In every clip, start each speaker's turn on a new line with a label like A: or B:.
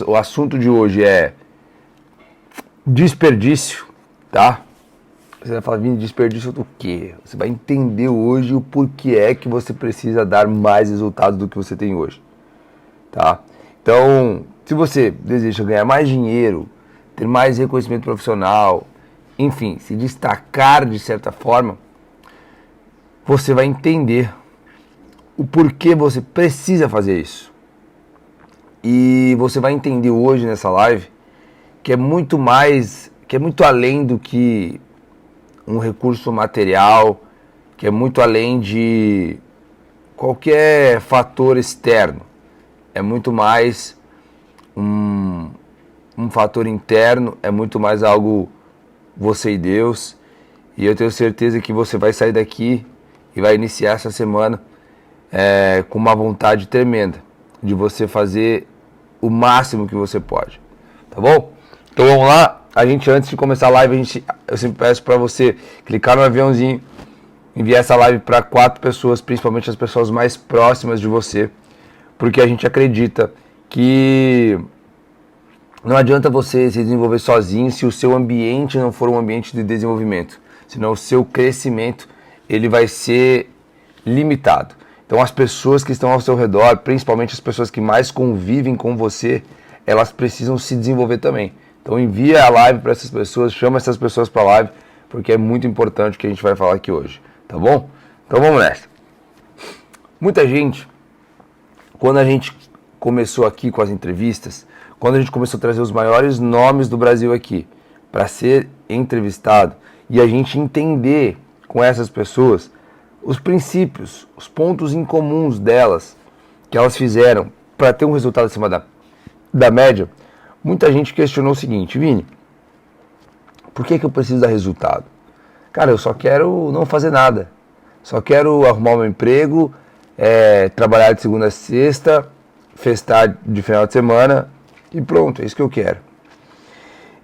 A: O assunto de hoje é desperdício, tá? Você vai falar, Vini, desperdício do quê? Você vai entender hoje o porquê é que você precisa dar mais resultados do que você tem hoje, tá? Então, se você deseja ganhar mais dinheiro, ter mais reconhecimento profissional, enfim, se destacar de certa forma, você vai entender o porquê você precisa fazer isso. E você vai entender hoje nessa live que é muito mais, que é muito além do que um recurso material, que é muito além de qualquer fator externo. É muito mais um fator interno, é muito mais algo você e Deus. E eu tenho certeza que você vai sair daqui e vai iniciar essa semana com uma vontade tremenda de você fazer o máximo que você pode, tá bom? Então vamos lá, antes de começar a live, eu sempre peço para você clicar no aviãozinho, enviar essa live para 4 pessoas, principalmente as pessoas mais próximas de você, porque a gente acredita que não adianta você se desenvolver sozinho se o seu ambiente não for um ambiente de desenvolvimento, senão o seu crescimento ele vai ser limitado. Então as pessoas que estão ao seu redor, principalmente as pessoas que mais convivem com você, elas precisam se desenvolver também. Então envia a live para essas pessoas, chama essas pessoas para a live, porque é muito importante o que a gente vai falar aqui hoje, tá bom? Então vamos nessa. Muita gente, quando a gente começou aqui com as entrevistas, quando a gente começou a trazer os maiores nomes do Brasil aqui para ser entrevistado e a gente entender com essas pessoas os princípios, os pontos incomuns delas, que elas fizeram para ter um resultado acima da média, muita gente questionou o seguinte: Vini, por que eu preciso dar resultado? Cara, eu só quero não fazer nada, só quero arrumar um emprego, trabalhar de segunda a sexta, festar de final de semana e pronto, é isso que eu quero.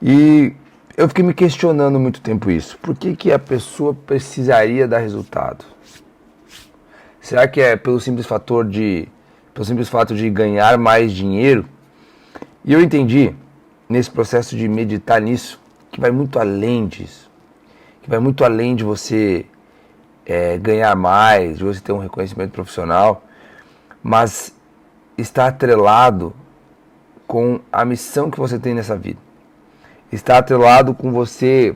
A: E eu fiquei me questionando muito tempo isso. Por que a pessoa precisaria dar resultado? Será que é pelo simples fato de ganhar mais dinheiro? E eu entendi, nesse processo de meditar nisso, que vai muito além disso. Que vai muito além de você ganhar mais, de você ter um reconhecimento profissional, mas está atrelado com a missão que você tem nessa vida. Está atrelado com você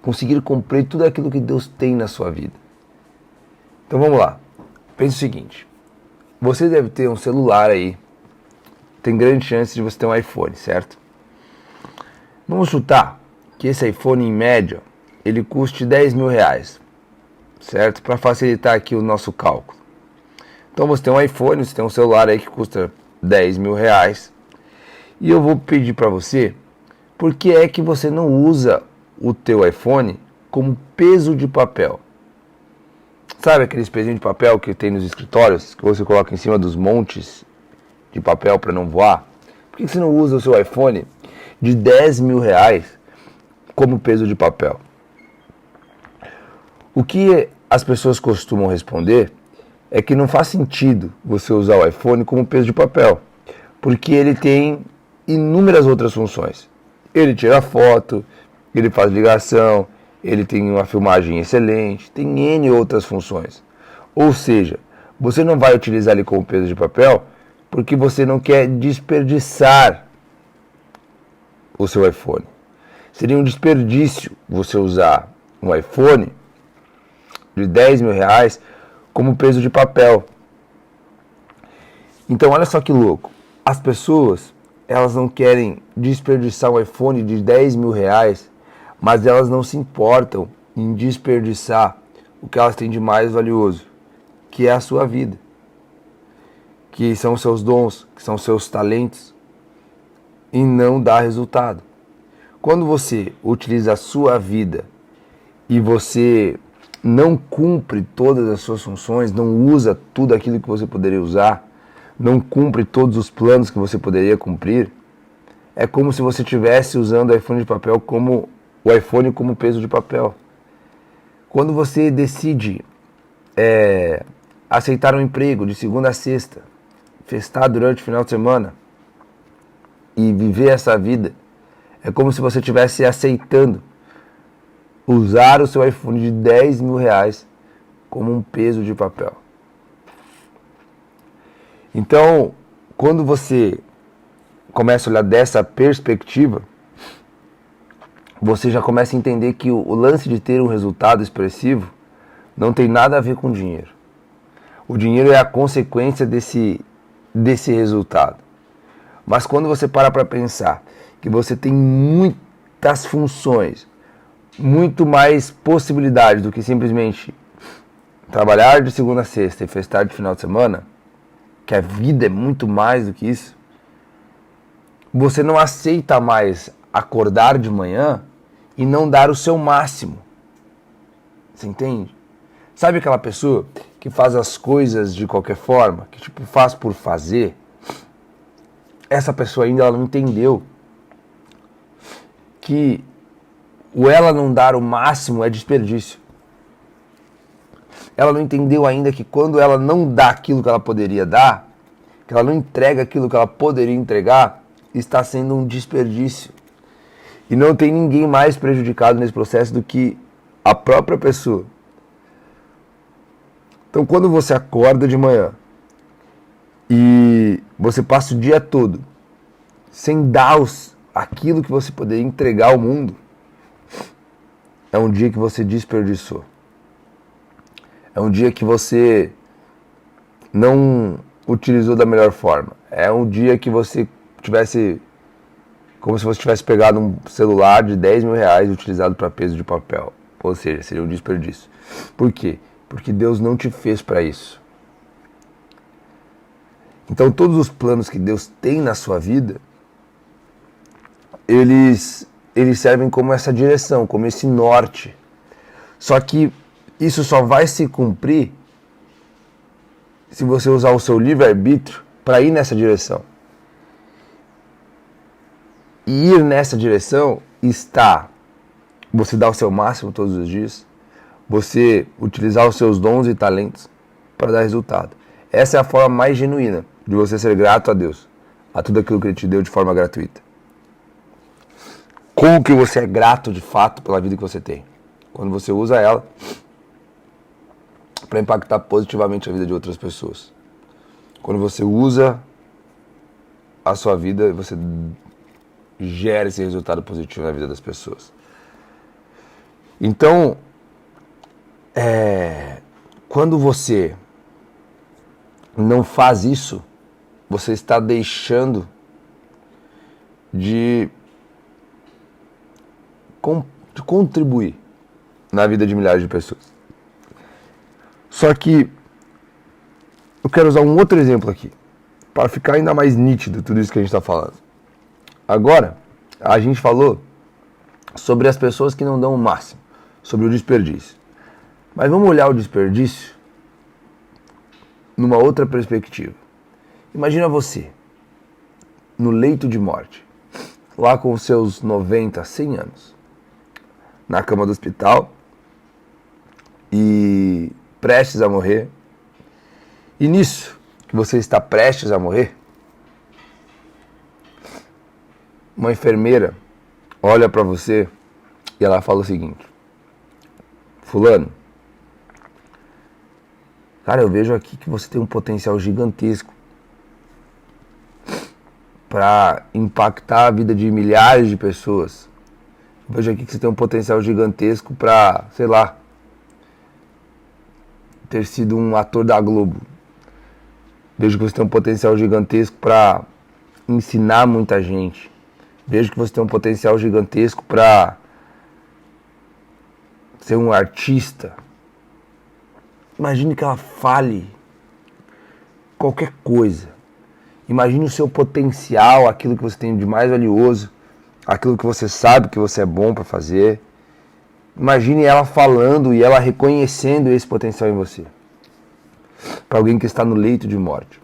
A: conseguir cumprir tudo aquilo que Deus tem na sua vida. Então vamos lá, pense o seguinte, você deve ter um celular aí, tem grande chance de você ter um iPhone, certo? Vamos chutar que esse iPhone em média, ele custe 10 mil reais, certo? Para facilitar aqui o nosso cálculo. Então você tem um iPhone, você tem um celular aí que custa 10 mil reais, e eu vou pedir para você, por que é que você não usa o teu iPhone como peso de papel? Sabe aqueles pezinhos de papel que tem nos escritórios, que você coloca em cima dos montes de papel para não voar? Por que você não usa o seu iPhone de 10 mil reais como peso de papel? O que as pessoas costumam responder é que não faz sentido você usar o iPhone como peso de papel, porque ele tem inúmeras outras funções. Ele tira foto, ele faz ligação, ele tem uma filmagem excelente, tem N outras funções. Ou seja, você não vai utilizar ele como peso de papel porque você não quer desperdiçar o seu iPhone. Seria um desperdício você usar um iPhone de 10 mil reais como peso de papel. Então olha só que louco. As pessoas, elas não querem desperdiçar um iPhone de 10 mil reais, mas elas não se importam em desperdiçar o que elas têm de mais valioso, que é a sua vida, que são os seus dons, que são os seus talentos, e não dá resultado. Quando você utiliza a sua vida e você não cumpre todas as suas funções, não usa tudo aquilo que você poderia usar, não cumpre todos os planos que você poderia cumprir, é como se você estivesse usando o iPhone de papel como o iPhone como peso de papel. Quando você decide aceitar um emprego de segunda a sexta, festar durante o final de semana, e viver essa vida é como se você estivesse aceitando usar o seu iPhone de 10 mil reais como um peso de papel. Então, quando você começa a olhar dessa perspectiva, você já começa a entender que o lance de ter um resultado expressivo não tem nada a ver com dinheiro. O dinheiro é a consequência desse resultado. Mas quando você para pensar que você tem muitas funções, muito mais possibilidades do que simplesmente trabalhar de segunda a sexta e festar de final de semana, que a vida é muito mais do que isso, você não aceita mais acordar de manhã e não dar o seu máximo. Você entende? Sabe aquela pessoa que faz as coisas de qualquer forma, que tipo faz por fazer? Essa pessoa ainda ela não entendeu que o ela não dar o máximo é desperdício. Ela não entendeu ainda que quando ela não dá aquilo que ela poderia dar, que ela não entrega aquilo que ela poderia entregar, está sendo um desperdício. E não tem ninguém mais prejudicado nesse processo do que a própria pessoa. Então, quando você acorda de manhã e você passa o dia todo sem dar aquilo que você poderia entregar ao mundo, é um dia que você desperdiçou. É um dia que você não utilizou da melhor forma. É um dia que você tivesse, como se você tivesse pegado um celular de 10 mil reais e utilizado para peso de papel. Ou seja, seria um desperdício. Por quê? Porque Deus não te fez para isso. Então todos os planos que Deus tem na sua vida, eles servem como essa direção, como esse norte. Só que isso só vai se cumprir se você usar o seu livre-arbítrio para ir nessa direção. E ir nessa direção está você dar o seu máximo todos os dias, você utilizar os seus dons e talentos para dar resultado. Essa é a forma mais genuína de você ser grato a Deus, a tudo aquilo que Ele te deu de forma gratuita. Como que você é grato de fato pela vida que você tem? Quando você usa ela para impactar positivamente a vida de outras pessoas. Quando você usa a sua vida, você gera esse resultado positivo na vida das pessoas. Então, quando você não faz isso, você está deixando de contribuir na vida de milhares de pessoas. Só que eu quero usar um outro exemplo aqui, para ficar ainda mais nítido tudo isso que a gente está falando. Agora, a gente falou sobre as pessoas que não dão o máximo, sobre o desperdício. Mas vamos olhar o desperdício numa outra perspectiva. Imagina você, no leito de morte, lá com os seus 90, 100 anos, na cama do hospital e prestes a morrer. E nisso que você está prestes a morrer, uma enfermeira olha para você e ela fala o seguinte: fulano, cara, eu vejo aqui que você tem um potencial gigantesco para impactar a vida de milhares de pessoas. Eu vejo aqui que você tem um potencial gigantesco para, sei lá, ter sido um ator da Globo. Vejo que você tem um potencial gigantesco para ensinar muita gente. Vejo que você tem um potencial gigantesco para ser um artista. Imagine que ela fale qualquer coisa. Imagine o seu potencial, aquilo que você tem de mais valioso, aquilo que você sabe que você é bom para fazer. Imagine ela falando e ela reconhecendo esse potencial em você. Para alguém que está no leito de morte.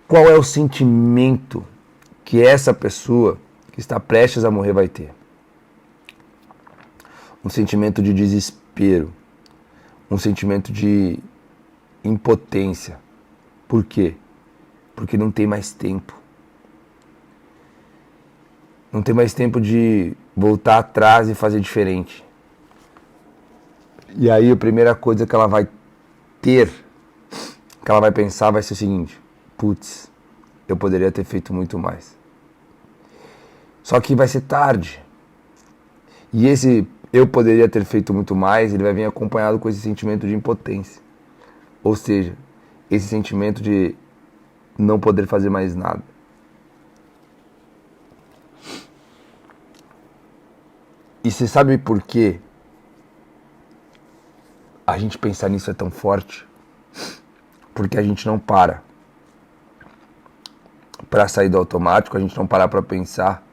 A: Qual é o sentimento que essa pessoa que está prestes a morrer vai ter? Um sentimento de desespero. Um sentimento de impotência. Por quê? Porque não tem mais tempo. Não tem mais tempo de voltar atrás e fazer diferente. E aí a primeira coisa que ela vai ter, que ela vai pensar, vai ser o seguinte: putz, eu poderia ter feito muito mais. Só que vai ser tarde. E esse eu poderia ter feito muito mais, ele vai vir acompanhado com esse sentimento de impotência. Ou seja, esse sentimento de não poder fazer mais nada. E você sabe por quê a gente pensar nisso é tão forte? Porque a gente não para sair do automático, a gente não para para pensar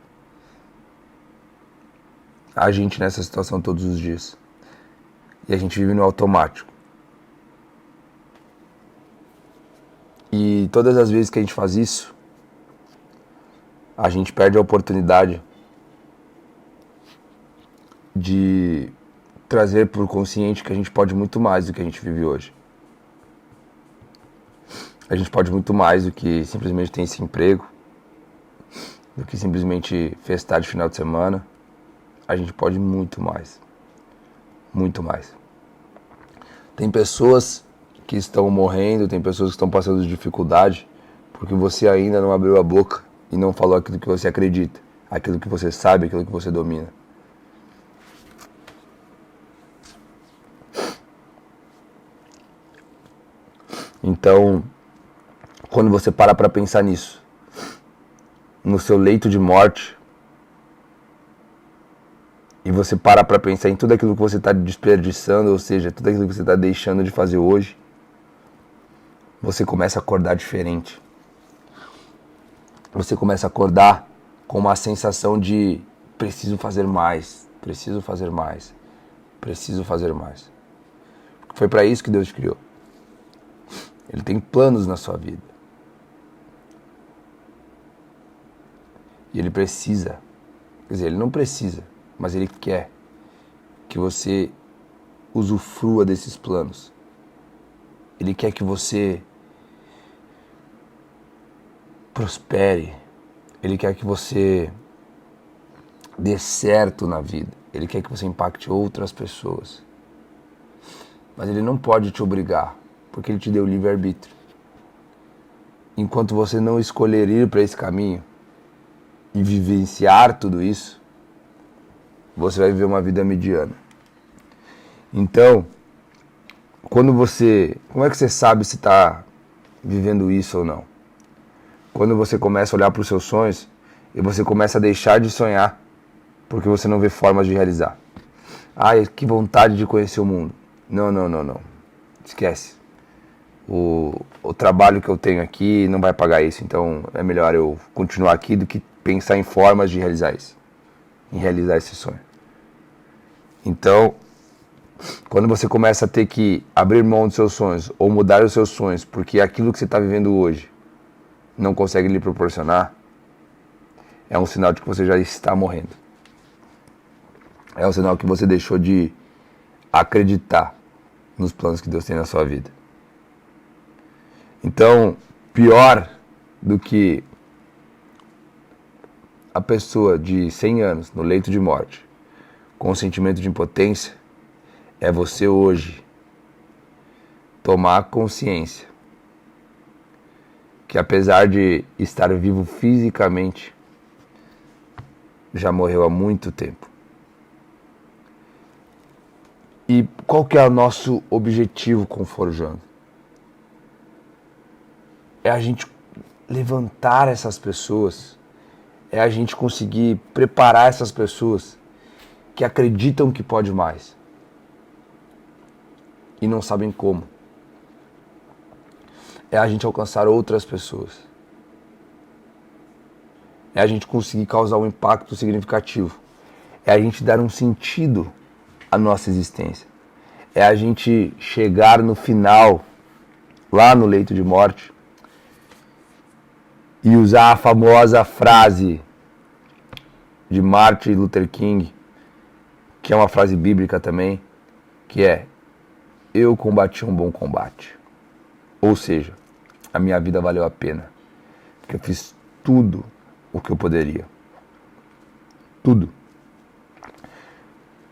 A: a gente nessa situação todos os dias. E a gente vive no automático. E todas as vezes que a gente faz isso, a gente perde a oportunidade de trazer para o consciente que a gente pode muito mais do que a gente vive hoje. A gente pode muito mais do que simplesmente ter esse emprego, do que simplesmente festar de final de semana. A gente pode muito mais. Muito mais. Tem pessoas que estão morrendo, tem pessoas que estão passando dificuldade porque você ainda não abriu a boca e não falou aquilo que você acredita, aquilo que você sabe, aquilo que você domina. Então, quando você para pensar nisso, no seu leito de morte, e você para pensar em tudo aquilo que você está desperdiçando, ou seja, tudo aquilo que você está deixando de fazer hoje, você começa a acordar diferente. Você começa a acordar com uma sensação de preciso fazer mais, preciso fazer mais, preciso fazer mais. Foi para isso que Deus te criou. Ele tem planos na sua vida. E ele precisa, quer dizer, ele não precisa, mas ele quer que você usufrua desses planos. Ele quer que você prospere. Ele quer que você dê certo na vida. Ele quer que você impacte outras pessoas. Mas ele não pode te obrigar, porque ele te deu livre-arbítrio. Enquanto você não escolher ir para esse caminho e vivenciar tudo isso, você vai viver uma vida mediana. Então, como é que você sabe se está vivendo isso ou não? Quando você começa a olhar para os seus sonhos e você começa a deixar de sonhar porque você não vê formas de realizar. Ai, que vontade de conhecer o mundo. Não. Esquece. O trabalho que eu tenho aqui não vai pagar isso, então é melhor eu continuar aqui do que pensar em formas de realizar isso, em realizar esse sonho. Então, quando você começa a ter que abrir mão dos seus sonhos ou mudar os seus sonhos porque aquilo que você está vivendo hoje não consegue lhe proporcionar, é um sinal de que você já está morrendo. É um sinal que você deixou de acreditar nos planos que Deus tem na sua vida. Então, pior do que a pessoa de 100 anos no leito de morte com o sentimento de impotência é você hoje tomar consciência que apesar de estar vivo fisicamente, já morreu há muito tempo. E qual que é o nosso objetivo com o Forjando? É a gente levantar essas pessoas, é a gente conseguir preparar essas pessoas que acreditam que pode mais e não sabem como. É a gente alcançar outras pessoas. É a gente conseguir causar um impacto significativo. É a gente dar um sentido à nossa existência. É a gente chegar no final, lá no leito de morte, e usar a famosa frase de Martin Luther King, que é uma frase bíblica também, que é: eu combati um bom combate. Ou seja, a minha vida valeu a pena, porque eu fiz tudo o que eu poderia. Tudo.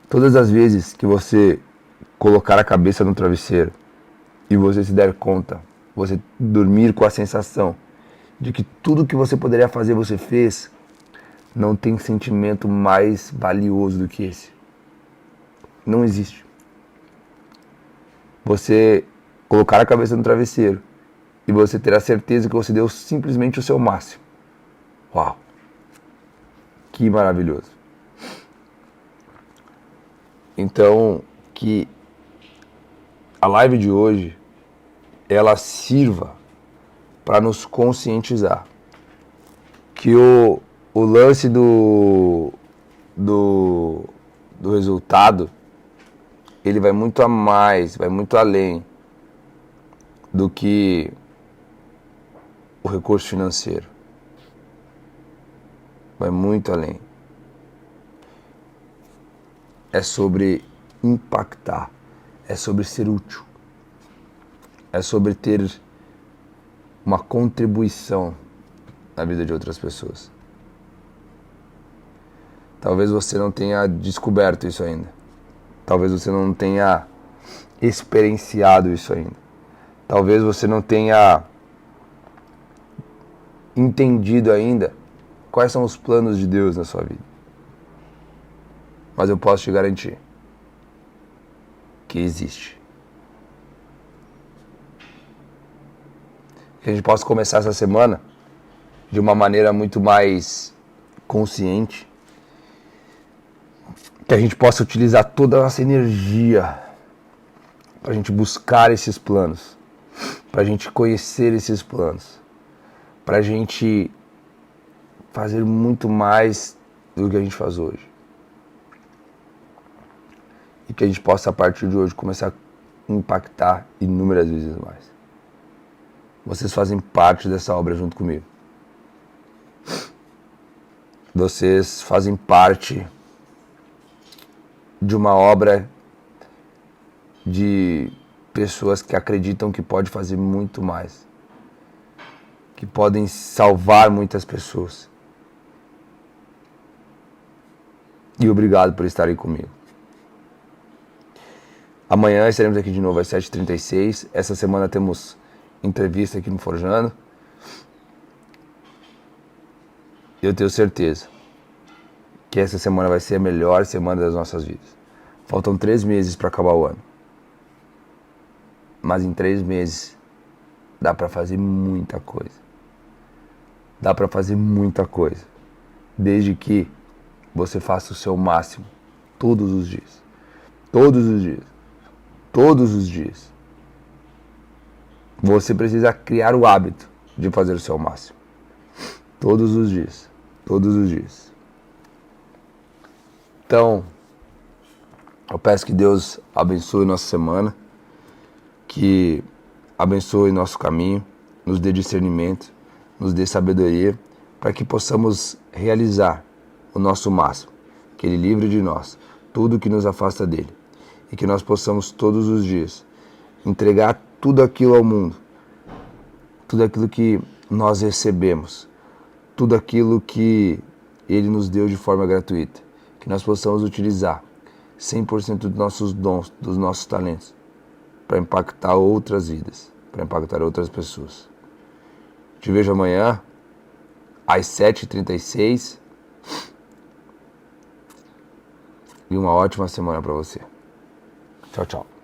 A: Todas as vezes que você colocar a cabeça no travesseiro e você se der conta, você dormir com a sensação de que tudo que você poderia fazer você fez, não tem sentimento mais valioso do que esse. Não existe. Você colocar a cabeça no travesseiro e você ter a certeza que você deu simplesmente o seu máximo. Uau! Que maravilhoso. Então, que a live de hoje, ela sirva para nos conscientizar que o lance do resultado, ele vai muito a mais, vai muito além do que o recurso financeiro. Vai muito além. É sobre impactar, é sobre ser útil, é sobre ter uma contribuição na vida de outras pessoas. Talvez você não tenha descoberto isso ainda. Talvez você não tenha experienciado isso ainda. Talvez você não tenha entendido ainda quais são os planos de Deus na sua vida. Mas eu posso te garantir que existe. Que a gente possa começar essa semana de uma maneira muito mais consciente. Que a gente possa utilizar toda a nossa energia para a gente buscar esses planos, para a gente conhecer esses planos, para a gente fazer muito mais do que a gente faz hoje. E que a gente possa, a partir de hoje, começar a impactar inúmeras vezes mais. Vocês fazem parte dessa obra junto comigo. Vocês fazem parte de uma obra de pessoas que acreditam que pode fazer muito mais, que podem salvar muitas pessoas. E obrigado por estarem comigo. Amanhã estaremos aqui de novo às 7h36. Essa semana temos entrevista aqui no Forjando. Eu tenho certeza que essa semana vai ser a melhor semana das nossas vidas. Faltam 3 meses para acabar o ano. Mas em 3 meses dá para fazer muita coisa. Dá para fazer muita coisa. Desde que você faça o seu máximo todos os dias. Todos os dias. Todos os dias. Você precisa criar o hábito de fazer o seu máximo. Todos os dias. Todos os dias. Então, eu peço que Deus abençoe nossa semana, que abençoe nosso caminho, nos dê discernimento, nos dê sabedoria, para que possamos realizar o nosso máximo, que Ele livre de nós tudo que nos afasta dEle, e que nós possamos todos os dias entregar tudo aquilo ao mundo, tudo aquilo que nós recebemos, tudo aquilo que Ele nos deu de forma gratuita, que nós possamos utilizar 100% dos nossos dons, dos nossos talentos, para impactar outras vidas, para impactar outras pessoas. Te vejo amanhã, às 7h36, e uma ótima semana para você. Tchau, tchau.